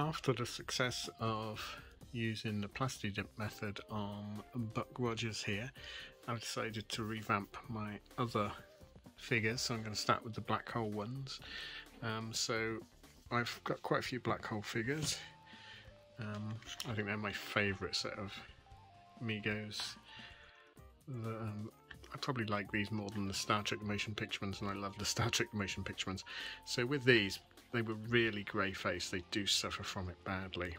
After the success of using the Plasti-Dip method on Buck Rogers here, I've decided to revamp my other figures. So I'm going to start with the black hole ones. So I've got quite a few black hole figures. I think they're my favourite set of Megos. I probably like these more than the Star Trek motion picture ones, and I love the Star Trek motion picture ones. So with these, they were really grey faced. They do suffer from it badly.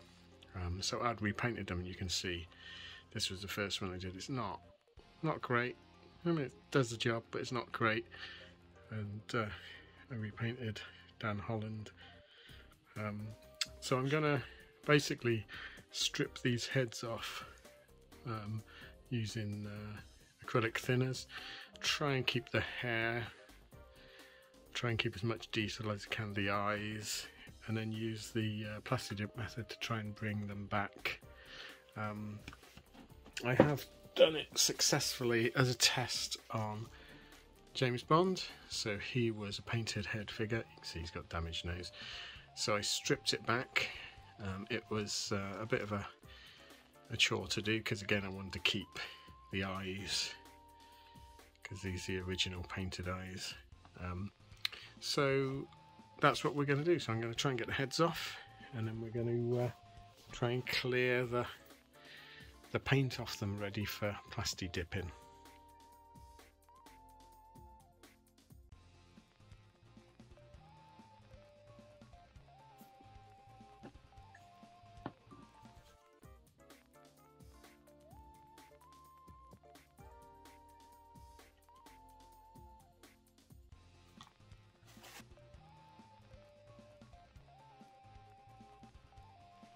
So I'd repainted them, and you can see this was the first one I did. It's not great. I mean, it does the job, but it's not great. And I repainted Dan Holland. So I'm gonna basically strip these heads off using acrylic thinners. Try and keep the hair, try and keep as much detail as I can, the eyes, and then use the Plastidip method to try and bring them back. I have done it successfully as a test on James Bond. So he was a painted head figure. You can see he's got damaged nose. So I stripped it back. It was a bit of a chore to do, because again I wanted to keep the eyes, because these are the original painted eyes. So that's what we're going to do. So I'm going to try and get the heads off, and then we're going to try and clear the paint off them, ready for Plasti-Dipping.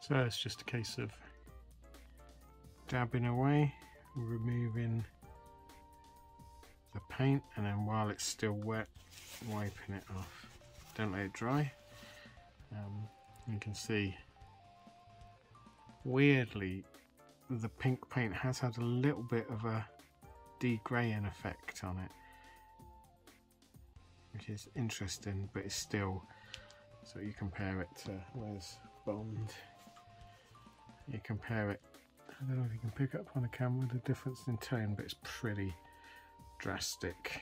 So it's just a case of dabbing away, removing the paint, and then while it's still wet, wiping it off. Don't let it dry. You can see, weirdly, the pink paint has had a little bit of a degraying effect on it, which is interesting, but it's still, so you compare it to, where's Bond? You compare it, I don't know if you can pick up on the camera the difference in tone, but it's pretty drastic.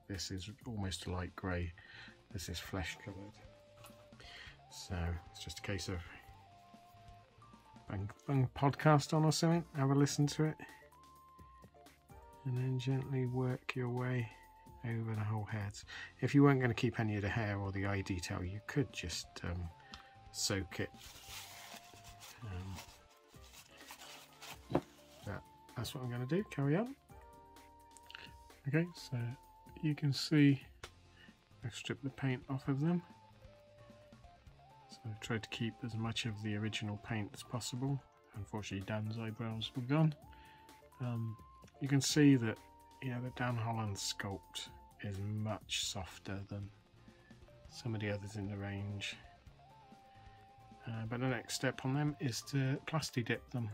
This is almost light grey, this is flesh coloured. So it's just a case of bang podcast on or something, have a listen to it, and then gently work your way over the whole heads. If you weren't going to keep any of the hair or the eye detail, you could just soak it. But that's what I'm going to do. Carry on. Okay, so you can see I've stripped the paint off of them. So I've tried to keep as much of the original paint as possible. Unfortunately, Dan's eyebrows were gone. You can see that, you know, the Dan Holland sculpt is much softer than some of the others in the range. But the next step on them is to Plasti-Dip them,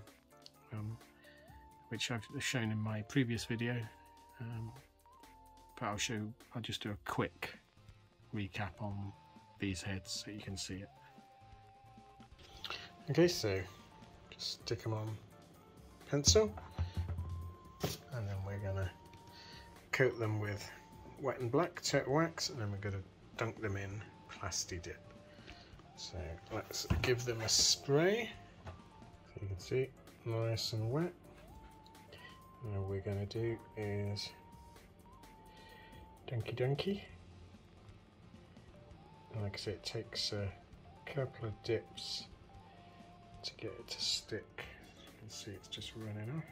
which I've shown in my previous video. But I'll just do a quick recap on these heads so you can see it. Okay, so just stick them on pencil, and then we're gonna coat them with wet and black Tyre Wax, and then we're gonna dunk them in Plasti-Dip. So let's give them a spray, so you can see, nice and wet. And what we're going to do is dunky. And like I say, it takes a couple of dips to get it to stick. You can see it's just running off.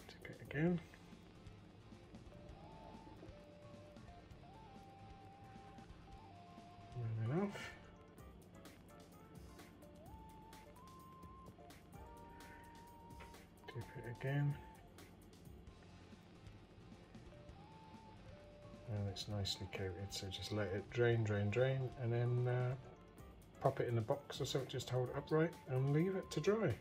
Dip it again. Running off. Dip it again. And it's nicely coated, so just let it drain, and then pop it in a box or something, just hold it upright and leave it to dry.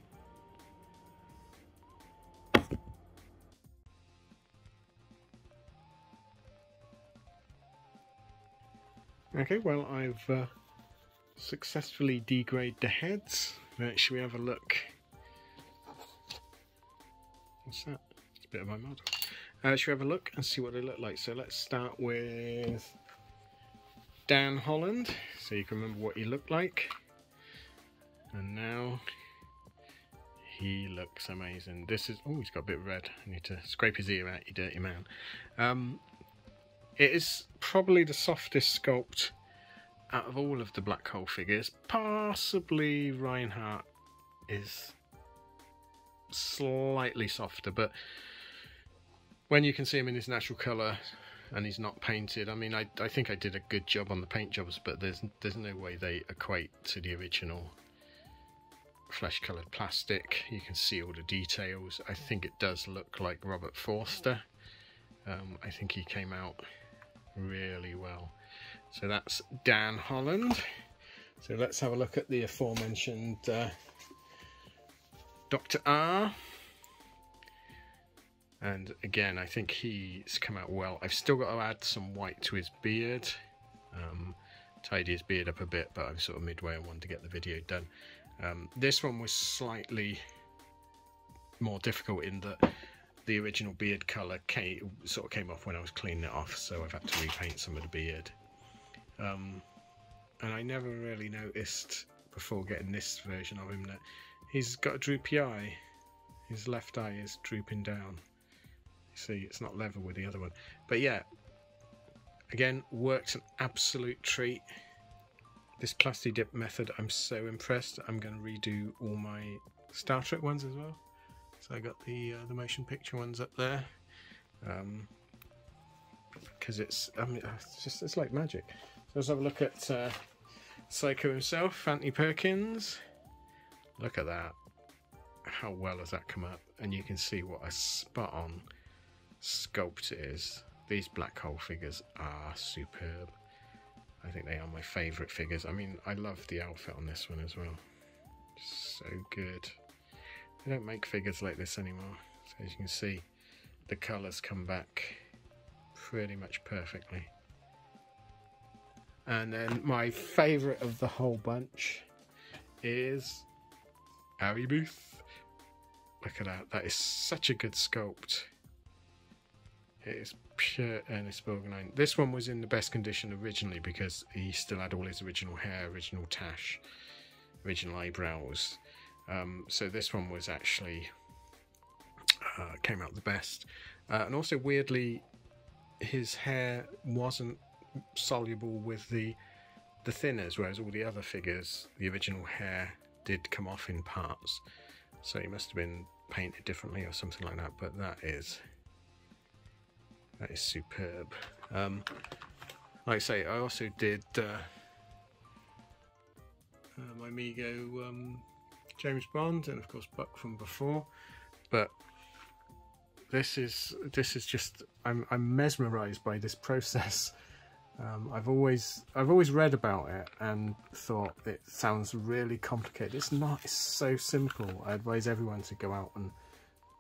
Okay, well, I've successfully degraded the heads. Should we have a look? What's that? It's a bit of my model. Should we have a look and see what they look like? So let's start with Dan Holland, so you can remember what he looked like. And now he looks amazing. This is, oh, he's got a bit red. I need to scrape his ear out, you dirty man. It is probably the softest sculpt out of all of the black hole figures. Possibly Reinhardt is slightly softer, but when you can see him in his natural colour and he's not painted, I mean, I think I did a good job on the paint jobs, but there's no way they equate to the original flesh coloured plastic. You can see all the details. I think it does look like Robert Forster. I think he came out really well. So that's Dan Holland. So let's have a look at the aforementioned Dr. R. And again, I think he's come out well. I've still got to add some white to his beard, tidy his beard up a bit, but I'm sort of midway and wanted to get the video done. This one was slightly more difficult in that the original beard colour came off when I was cleaning it off, so I've had to repaint some of the beard. And I never really noticed before getting this version of him that he's got a droopy eye. His left eye is drooping down. You see, it's not level with the other one. But yeah, again, works an absolute treat. This Plasti-Dip method, I'm so impressed. I'm going to redo all my Star Trek ones as well. So I got the motion picture ones up there, because it's it's like magic. So let's have a look at Psycho himself, Anthony Perkins. Look at that! How well has that come up? And you can see what a spot on sculpt it is. These black hole figures are superb. I think they are my favourite figures. I mean, I love the outfit on this one as well. So good. They don't make figures like this anymore. So as you can see, the colours come back pretty much perfectly. And then my favourite of the whole bunch is Harry Booth. Look at that. That is such a good sculpt. It is pure Ernest Borgnine. This one was in the best condition originally because he still had all his original hair, original tash, original eyebrows. So this one was actually came out the best. And also weirdly, his hair wasn't soluble with the thinners, whereas all the other figures, the original hair did come off in parts. So he must have been painted differently or something like that. But that is superb. Like I say, I also did my Mego James Bond, and of course Buck from before. But this is just, I'm mesmerised by this process. I've always read about it and thought it sounds really complicated. It's not. It's so simple. I advise everyone to go out and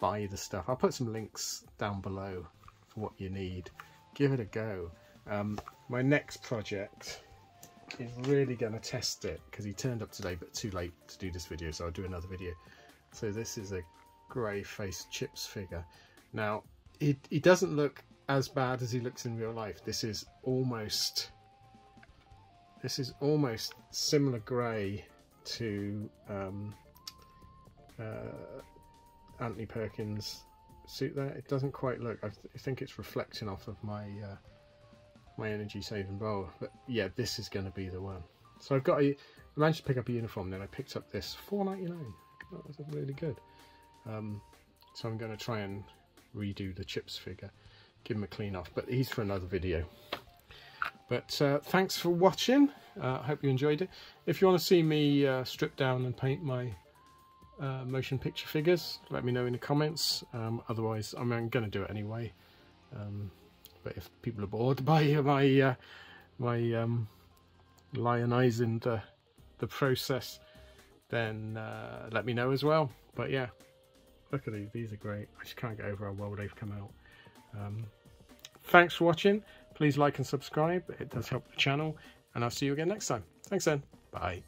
buy the stuff. I'll put some links down below for what you need. Give it a go. My next project is really going to test it because he turned up today but too late to do this video, so I'll do another video. So this is a grey faced Chips figure. Now he doesn't look as bad as he looks in real life. This is almost similar grey to Anthony Perkins' suit there. It doesn't quite look, I think it's reflecting off of my my energy saving bowl, but yeah, this is going to be the one. So I managed to pick up a uniform, then I picked up this $4.99. That was really good. So I'm going to try and redo the Chips figure, give him a clean off, but he's for another video. But thanks for watching. I hope you enjoyed it. If you want to see me strip down and paint my motion picture figures, let me know in the comments. Otherwise, I'm going to do it anyway. But if people are bored by my lionising the process, then let me know as well. But yeah, look at these are great. I just can't get over how well they've come out. Thanks for watching. Please like and subscribe, it does help the channel. and I'll see you again next time. Thanks then. Bye.